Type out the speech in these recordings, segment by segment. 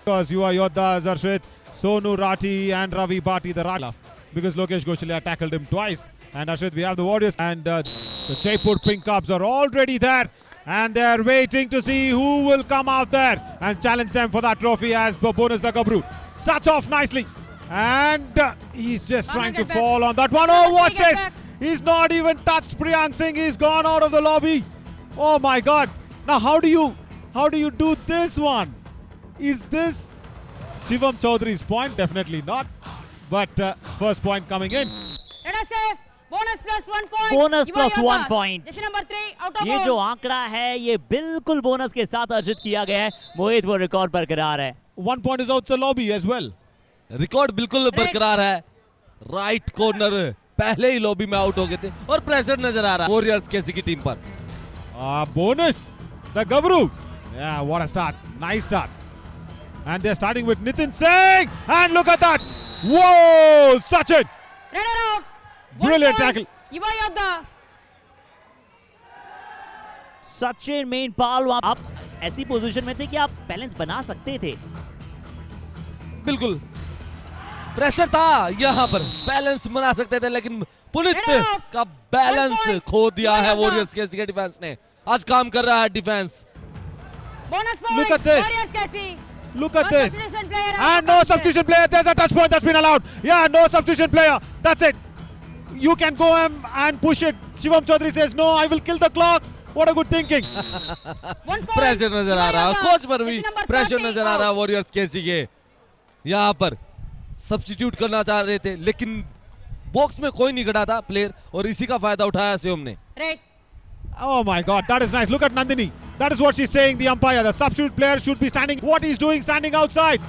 Because you are Yodhas, Arshit, Sonu Rati and Ravi Bhati, the Rati, because Lokesh Goshalia tackled him twice. And Arshit, we have the Warriors and the Jaipur Pink Cubs are already there. And they're waiting to see who will come out there and challenge them for that trophy as Bonus the Gabru starts off nicely. And he's just trying to fall on that one. Oh, watch this! He's not even touched Priyank Singh. He's gone out of the lobby. Oh my God! Now how do you do this one? Is this Shivam Chaudhary's point? Definitely not. But first point coming in. Let us save. Bonus plus 1 point. Bonus plus 1 point. जैसे number 3 out of ये जो आंकड़ा है ये बिल्कुल bonus के साथ अर्जित किया गया है। मोहित वो रिकॉर्ड बरकरार है। 1 point is out the lobby as well. Record बिल्कुल बरकरार है। राइट कॉर्नर पहले ही लॉबी में आउट हो गए थे और प्रेशर नजर आ रहा है वॉरियर्स केसी की टीम पर। Bonus the Gabru. Yeah, what a start. Nice start. And they're starting with Nitin Singh. And look at that. Whoa, Sachin. Runner out. Brilliant tackle. युवा योद्धास। सचिन मेन पाल आप ऐसी पोजीशन में थे कि आप बैलेंस बना सकते थे। बिल्कुल प्रेशर था यहाँ पर, बैलेंस बना सकते थे लेकिन पुनीत का बैलेंस खो दिया है वॉरियर्स केसी के डिफेंस ने। आज काम कर रहा है defence. Look at this. Look at this. And no substitution player. There's a touch point that's been allowed. Yeah, no substitution player. That's it. You can go and push it. Shivam Chaudhary says, no, I will kill the clock. What a good thinking. Pressure नजर आ रहा है, coach पर भी pressure नजर आ रहा है warriors केसी के। यहाँ पर सब्स्टिट्यूट करना चाह रहे थे लेकिन बॉक्स में कोई नहीं खड़ा था प्लेयर और इसी का फायदा उठाया शिवम ने। Oh my God, that is nice. Look at Nandini. That is what she's saying, the umpire. The substitute player should be standing. What he's doing, standing outside.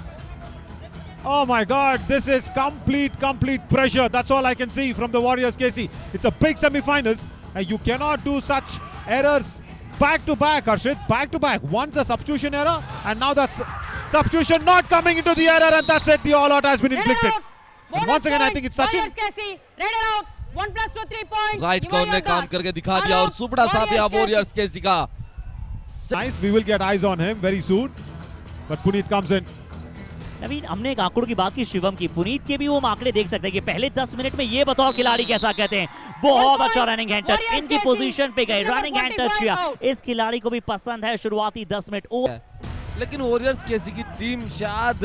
Oh my God, this is complete pressure. That's all I can see from the Warriors KC. It's a big semi-finals and you cannot do such errors back to back, Arshit. Back to back. Once a substitution error and now that's substitution not coming into the error and that's it. The all-out has been inflicted. And once again, I think it's Sachin. out. 1 plus 2 3 points. Right corner ने काम करके दिखा दिया और सुपड़ा साथ दिया warriors केसी का। Nice, we will get eyes on him very soon. But Puneet comes in. नवीन, हमने एक आंकड़ों की बात की शिवम की, पुनीत के भी वो आंकड़े देख सकते हैं कि पहले 10 मिनट में ये बताओ खिलाड़ी कैसा कहते हैं। बहुत अच्छा रनिंग हैंड टच, इनकी पोजीशन पे गए, रनिंग हैंड टच किया। इस खिलाड़ी को भी पसंद है शुरुआती 10 मिनट। लेकिन वॉरियर्स केसी की टीम शायद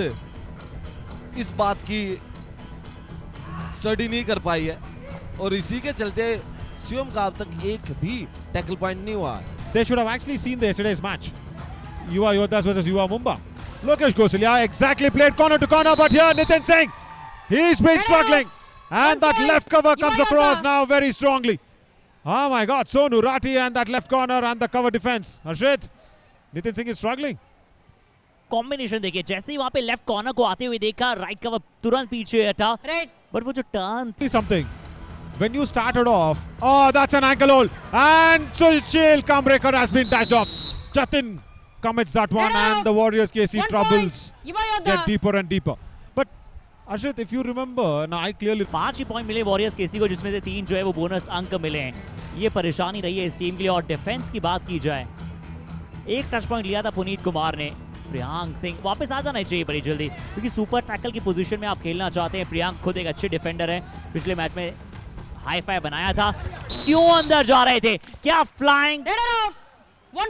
इस बात की स्टडी नहीं कर पाई है और इसी के चलते शिवम का अब तक एक भी टैकल पॉइंट नहीं हुआ। They should have actually seen the yesterday's match. Yuva Yoddhas versus Yuva Mumba. Lokesh Goshalia exactly played corner to corner, but here Nitin Singh, he's been struggling. And that left cover comes across now very strongly. Oh my God, Sonu Rati and that left corner and the cover defense. Arshit, Nitin Singh is struggling. Combination देखिए, जैसे ही वहां पे left corner को आते हुए देखा, right cover तुरंत पीछे हटा, बट वो जो turn something. When you started off, oh, that's an ankle hold. And Sushil Kambrekar has been dashed off. Jatin commits that one and the Warriors KC troubles get deeper and deeper. But Arshit, if you remember, now I clearly 5 he point मिले warriors केसी को, जिसमें से 3 जो है वो bonus अंक मिले हैं। ये परेशानी रही है इस टीम के लिए। और डिफेंस की बात की जाए, एक टच पॉइंट लिया था पुनीत कुमार ने। प्रियांक सिंह वापस आ जाना चाहिए बड़ी जल्दी, क्योंकि सुपर टैकल की पोजीशन में आप खेलना चाहते हैं। प्रियांक खुद एक अच्छे डिफेंडर है, पिछले मैच में हाई फाई बनाया था। क्यों अंदर जा रहे थे? क्या फ्लाइंग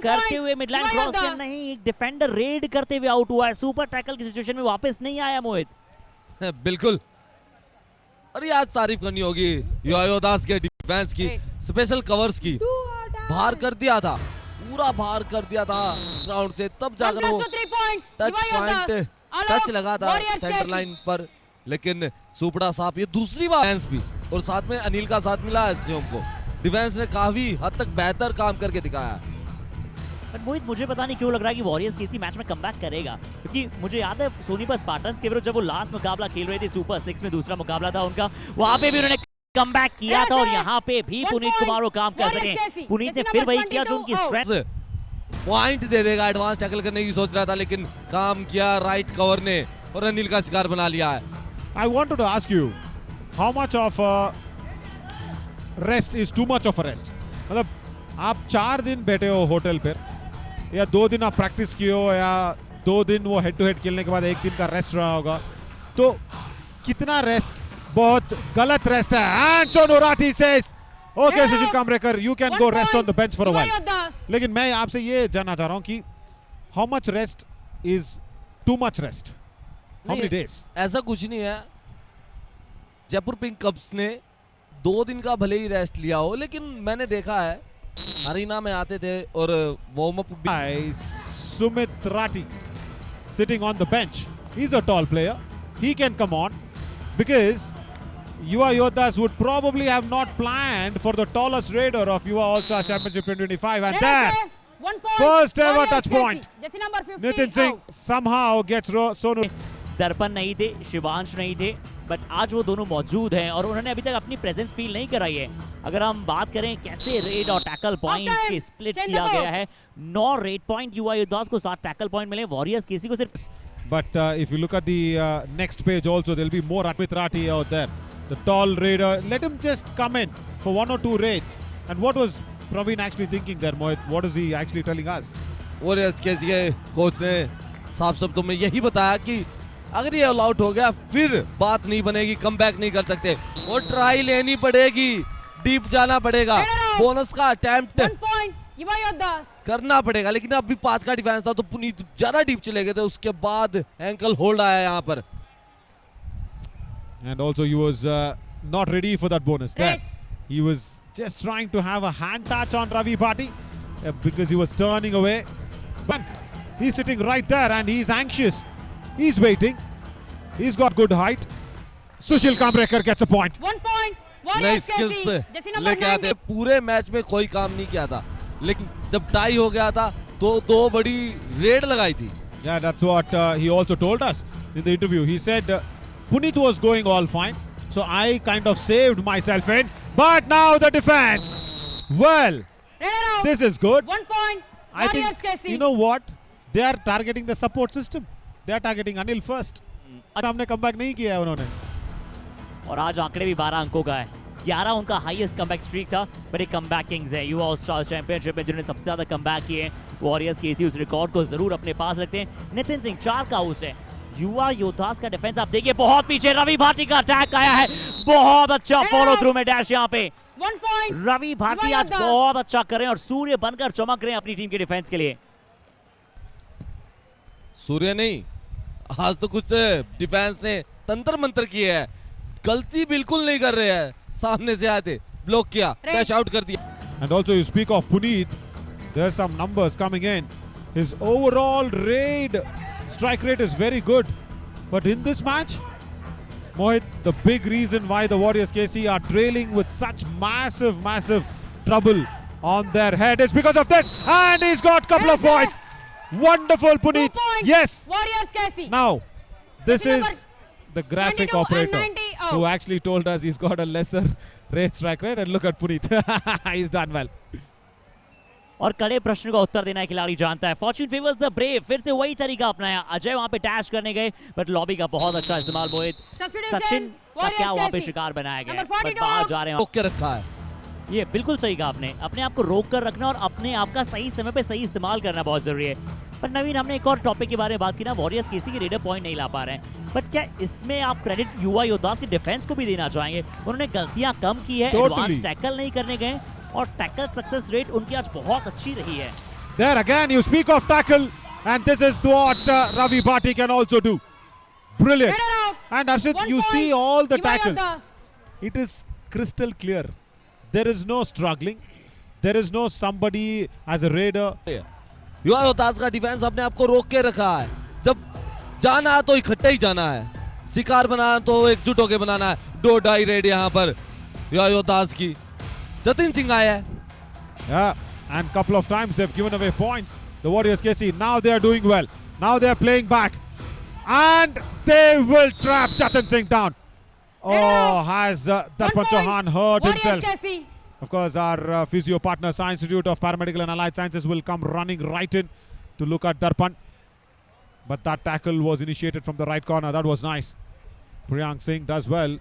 करते हुए मिडलाइन क्रॉस किया? नहीं, एक डिफेंडर रेड करते हुए आउट हुआ है। सुपर टैकल की सिचुएशन में वापस नहीं आया मोहित। बिल्कुल, अरे आज तारीफ करनी होगी युवा योद्धास के डिफेंस की, स्पेशल कवर्स की। बाहर कर दिया था, पूरा बाहर कर दिया था ग्राउंड से, तब जाकर वो टच पॉइंट टच लगा था सेंटर लाइन पर। लेकिन सुपड़ा साहब ये दूसरी बार डिफेंस भी और साथ में अनिल का साथ मिला है शिवम को। डिफेंस ने काफी हद तक बेहतर काम करके दिखाया। बट मोहित, मुझे पता नहीं क्यों लग रहा है कि वॉरियर्स किसी मैच में कमबैक करेगा, क्योंकि मुझे याद है सोनीपत स्पार्टन्स के विरुद्ध जब वो लास्ट मुकाबला खेल रहे थे, सुपर 6 में दूसरा मुकाबला था उनका, वहां पे भी उन्होंने कमबैक किया था और यहाँ पे भी पुनीत कुमार वो काम कर सके। पुनीत ने फिर वही किया जो उनकी स्ट्रेंथ। पॉइंट दे देगा, एडवांस टैकल करने की सोच रहा था लेकिन काम किया राइट कवर ने और अनिल का शिकार बना लिया है। I wanted to ask you, how much of a rest is too much of a rest? मतलब आप 4 दिन बैठे हो होटल पर, या 2 दिन आप प्रैक्टिस किए हो, या 2 दिन वो हेड टू हेड खेलने के बाद 1 दिन का रेस्ट रहा होगा, तो कितना रेस्ट बहुत गलत रेस्ट है. And Sonu Rathi says okay Sushil Kamrekar you can go rest on the bench for a while. लेकिन मैं आपसे ये जानना चाह रहा हूं कि how much rest is too much rest, how many days? ऐसा कुछ नहीं है. जयपुर पिंक कप्स ने 2 दिन का भले ही रेस्ट लिया हो, लेकिन मैंने देखा है अरीना में आते थे और वार्म अप भी. Sumit Rathi sitting on the bench. He's a tall player. He can come on because Yuva Yoddhas would probably have not planned for the tallest raider of Yuva All-Star Championship 2025. And there, 1 point. first ever Warriors touch KC. point. Jesse number 50. Nitin Singh out. somehow gets Sonu. दर्पण नहीं थे, शिवांश नहीं थे, but आज वो दोनों मौजूद हैं और उन्होंने अभी तक अपनी प्रेजेंस फील नहीं कराई है. अगर हम बात करें कैसे रेड और टैकल पॉइंट्स की स्प्लिट Change किया the गया है, 9 रेड पॉइंट युवा योद्धास को 7 टैकल पॉइंट मिले, वॉरियर्स केसी को सिर्फ. But if you look at the next page also, there'll be more Sumit Rathi out there. The tall raider. Let him just come in for 1 or 2 raids. And what was Praveen actually thinking there, Mohit? What is he actually telling us? Warriors के coach ने साफ शब्दों में यही बताया कि अगर ये ऑल आउट हो गया फिर बात नहीं बनेगी, कमबैक नहीं कर सकते और ट्राई लेनी पड़ेगी, डीप जाना पड़ेगा, बोनस का अटेम्प्ट 1 point. Yuva Yoddhas. करना पड़ेगा. लेकिन अभी 5 का डिफेंस था तो पुनीत ज्यादा डीप चले गए थे, उसके बाद एंकल होल्ड आया यहाँ पर. And also he was not ready for that bonus there. Right. He was just trying to have a hand touch on Ravi Bhati because he was turning away. But he's sitting right there and he's anxious. He's waiting. He's got good height. Sushil Kamrekar gets a point. 1 point. नई Warriors skills KC. Jesse number लेके आते. 90. पूरे match में कोई काम नहीं किया था, लेकिन जब टाई हो गया था तो 2 बड़ी रेड लगाई थी. Yeah, that's what he also told us in the interview. He said Puneet was going all fine, so I kind of saved myself in. But now the defense. Well, Runner out. this is good. 1 point. I Warriors think, KC. you know what? They are targeting the support system. They are targeting Anil first. हमने comeback नहीं किया है उन्होंने. और आज आंकड़े भी 12 अंकों का है. 11 उनका हाईएस्ट कमबैक स्ट्रीक था, बट एक कमबैक किंग्स है युवा ऑल स्टार चैंपियनशिप में जिन्होंने सबसे ज्यादा कमबैक किए हैं. वॉरियर्स केसी उस रिकॉर्ड को जरूर अपने पास रखते हैं. नितिन सिंह 4 का हाउस है. युवा योद्धास का डिफेंस आप देखिए, बहुत पीछे रवि भाटी का अटैक आया है. बहुत अच्छा फॉलो थ्रू में डैश यहाँ पे. 1 point. रवि भाटी युवा आज योद्धा. बहुत अच्छा कर रहे हैं और सूर्य बनकर चमक रहे हैं अपनी टीम के डिफेंस के लिए. सूर्य नहीं, आज तो कुछ डिफेंस ने तंत्र मंत्र किए हैं. गलती बिल्कुल नहीं कर रहे हैं. सामने से आए थे, ब्लॉक किया, डैश आउट कर दिया. And also you speak of Puneet, there's some numbers coming in. His overall raid strike rate is very good. But in this match, Mohit, the big reason why the Warriors KC are trailing with such massive trouble on their head is because of this. And he's got couple of points. Wonderful 2 Puneet. points. Yes. Warriors KC. Now, this Jesse number is the graphic 22 and operator 90 out. who actually told us he's got a lesser rate strike rate. And look at Puneet. He's done well. और कड़े प्रश्न का उत्तर देना खिलाड़ी जानता है. Fortune favours the brave. फिर से वही तरीका अपनाया. अजय वहां पे डैश करने गए, बट लॉबी का बहुत अच्छा इस्तेमाल. मोहित Substitution. सचिन का Warriors क्या वहां पे KC. शिकार बनाया गया है, Number 42 बट बाहर जा रहे हैं. रोक के रखा है. ये बिल्कुल सही कहा आपने. अपने आप को रोक कर रखना और अपने आप का सही समय पे सही इस्तेमाल करना बहुत जरूरी है. पर नवीन, हमने एक और टॉपिक के बारे में बात की ना, वॉरियर्स केसी के रेडर पॉइंट नहीं ला पा रहे हैं, बट क्या इसमें आप क्रेडिट युवा योद्धास के डिफेंस को भी देना चाहेंगे? उन्होंने गलतियां कम की है, Totally. एडवांस टैकल नहीं करने गए और टैकल सक्सेस रेट उनकी आज बहुत अच्छी रही है. There again, you speak of tackle, and this is what Ravi Bhati can also do. Brilliant. Runner out. And Arshit, 1 you point. see all the Yuva tackles. Yoddhas. It is crystal clear. There is no struggling. There is no somebody as a raider. युवा योद्धास का defence अपने आप को रोक के रखा है. जब जाना है तो इकट्ठे ही जाना है. शिकार बनाना तो एकजुट होके बनाना है. 2 डाई रेड यहाँ पर युवा योद्धास की. जतिन सिंह आया है. Yeah, and couple of times they've given away points. The Warriors KC, now they are doing well. Now they are playing back. And they will trap Jatin Singh down. Oh, has 1 Darpan point. Chauhan hurt Warriors himself. KC. Of course, our physio partner, Science Institute of Paramedical and Allied Sciences, will come running right in to look at Darpan. But that tackle was initiated from the right corner. That was nice. Priyank Singh does well.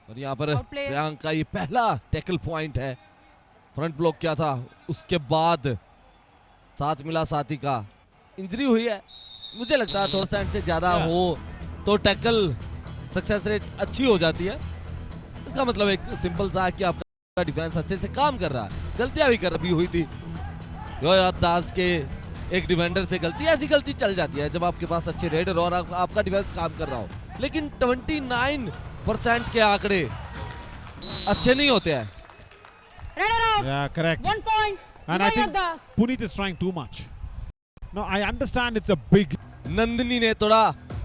और यहाँ पर Outplay. Priyank का ये पहला tackle point है. Front block किया था, उसके बाद साथ मिला साथी का इंजरी हुई है, मुझे लगता है थोड़ा सेंट से ज्यादा हो तो टैकल सक्सेस रेट अच्छी हो जाती है। इसका मतलब एक सिंपल सा है कि आपका डिफेंस अच्छे से काम कर रहा है। गलतियां भी हुई थी योया दास के एक डिफेंडर से, गलती ऐसी गलती चल जाती है जब आपके पास अच्छे रेडर और आपका डिफेंस काम कर रहा हो, लेकिन 29% के आंकड़े अच्छे नहीं होते हैं। Runner out. Yeah, correct. 1 point. And I think Yuva Yodhas. Puneet is trying too much. No, I understand it's a big. Nandini ने थोड़ा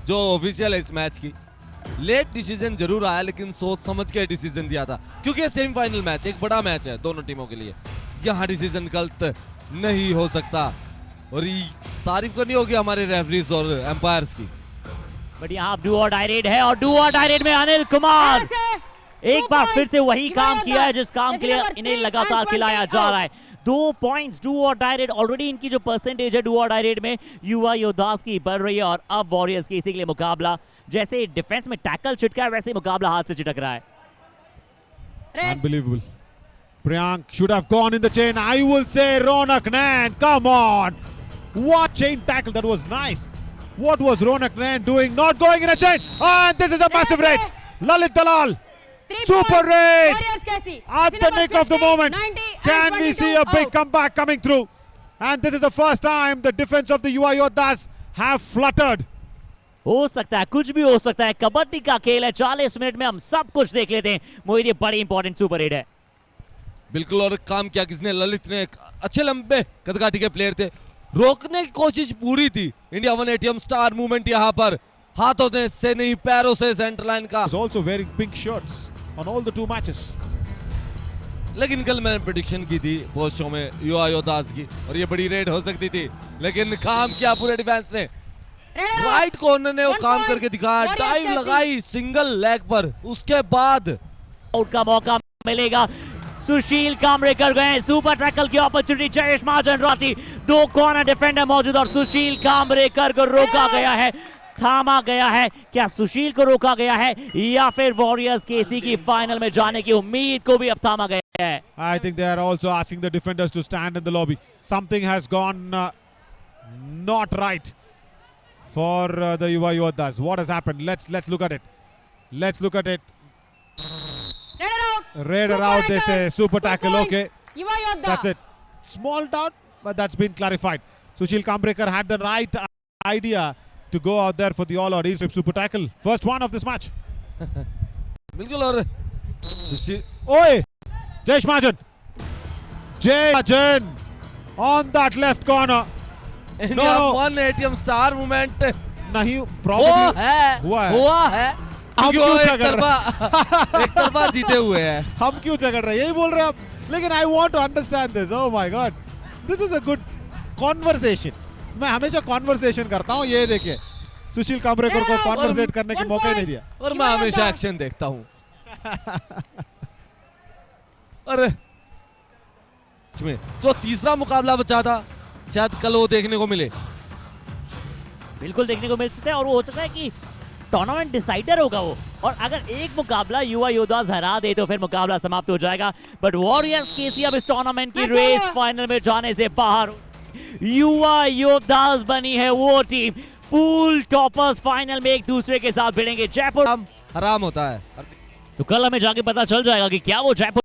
जो ऑफिशियल है इस मैच की लेट डिसीजन जरूर आया, लेकिन सोच समझ के डिसीजन दिया था, क्योंकि ये सेमीफाइनल मैच एक बड़ा मैच है दोनों टीमों के लिए। यहाँ डिसीजन गलत नहीं हो सकता और तारीफ करनी होगी हमारे रेफरीज और एम्पायर्स की। बट यहाँ डू और डाई रेड है और डू और डाई रेड में अनिल कुमार Yes. एक 2 बार points. फिर से वही Yuva काम Yodhas. किया है जिस काम के लिए Defender इन्हें 3 लगातार and खिलाया 20 जा रहा है। 2 पॉइंट्स डू और डाई रेड, ऑलरेडी इनकी जो परसेंटेज है डू और डाई रेड में युवा योद्धास की बढ़ रही है और अब वॉरियर्स के इसी के लिए मुकाबला, जैसे डिफेंस में टैकल छिटका है वैसे ही मुकाबला हाथ से छिटक रहा है। Red. Unbelievable. Priyank should have gone in the chain. I will say Ronak Nain. Come on. What chain tackle. That was nice. What was Ronak Nain doing? Not going in a chain. And this is a massive raid. Lalit Dalal. 3 Super points. raid. Warriors KC. At the Number nick of the 50, moment. 90 Can and we see 22 a big out. comeback coming through? And this is the first time the defense of the Yuva Yodhas have fluttered. हो सकता है, कुछ भी हो सकता है, कबड्डी का खेल है, 40 मिनट में हम सब कुछ देख लेते हैं। मोहित ये बड़ी इंपॉर्टेंट सुपर रेड है। बिल्कुल, और काम किया किसने? ललित ने। अच्छे लंबे कदकाठी के प्लेयर थे, रोकने की कोशिश पूरी थी। इंडिया 180 स्टार मूवमेंट यहाँ पर हाथों से नहीं पैरों से सेंटर लाइन का। Is also wearing pink shirts on all the 2 matches. लेकिन कल मैंने प्रेडिक्शन की थी पोस्ट शो में युवा योद्धास की, और ये बड़ी रेड हो सकती थी, लेकिन काम किया पूरे डिफेंस ने। Runner out. राइट कॉर्नर ने वो 1 काम point. करके दिखाया, Warriors डाइव KC. लगाई सिंगल लेग पर, उसके बाद आउट का मौका मिलेगा। सुशील कामरे कर गए, सुपर टैकल की अपॉर्चुनिटी। जयेश महाजन राठी, 2 कॉर्नर डिफेंडर मौजूद और सुशील कामरेकर को रोका गया है, थामा गया है। क्या सुशील को रोका गया है या फिर वॉरियर्स केसी की फाइनल में जाने की उम्मीद को भी अब थामा गया है? I think they are also asking the defenders to stand in the lobby. Something has gone not right for the Yuva Yodhas. What has happened? Let's look at it. Let's look at it. Runner out. Raider Super out, they tackle. say. Super 2 tackle, points. okay. Yuva Yodhas. That's it. Small doubt, but that's been clarified. Sushil Kambrekar had the right idea to go out there for the all-out. He's super tackle. First one of this match. बिल्कुल, और सुशील Oi! Jay Majan. Jay Majan on that left corner. India no. 180 star movement नहीं, हुआ probably है, हुआ है। हुआ है। हम क्योंकि क्यों वो झगड़ एक तरफा जीते हुए हैं। हम क्यों झगड़ रहे हैं, यही बोल रहे हैं आप। लेकिन I want to understand this. Oh my God, this is a good conversation. मैं हमेशा कॉन्वर्सेशन करता हूँ, ये देखिए सुशील कामरेकर को कॉन्वर्सेट करने की मौका ही नहीं दिया। और मैं हमेशा एक्शन देखता हूँ। और इसमें जो तीसरा मुकाबला बचा था, शायद कल वो देखने को मिले। बिल्कुल देखने को मिल सकता है और वो हो सकता है कि टूर्नामेंट डिसाइडर होगा वो, और अगर एक मुकाबला युवा योद्धास हरा दे तो फिर मुकाबला समाप्त हो जाएगा। बट वॉरियर्स केसी अब इस टूर्नामेंट की रेस फाइनल में जाने से बाहर। युवा योद्धास बनी है वो टीम, पूल टॉपर्स फाइनल में एक दूसरे के साथ भिड़ेंगे। जयपुर हराम होता है। तो कल हमें जाके पता चल जाएगा कि क्या वो जयपुर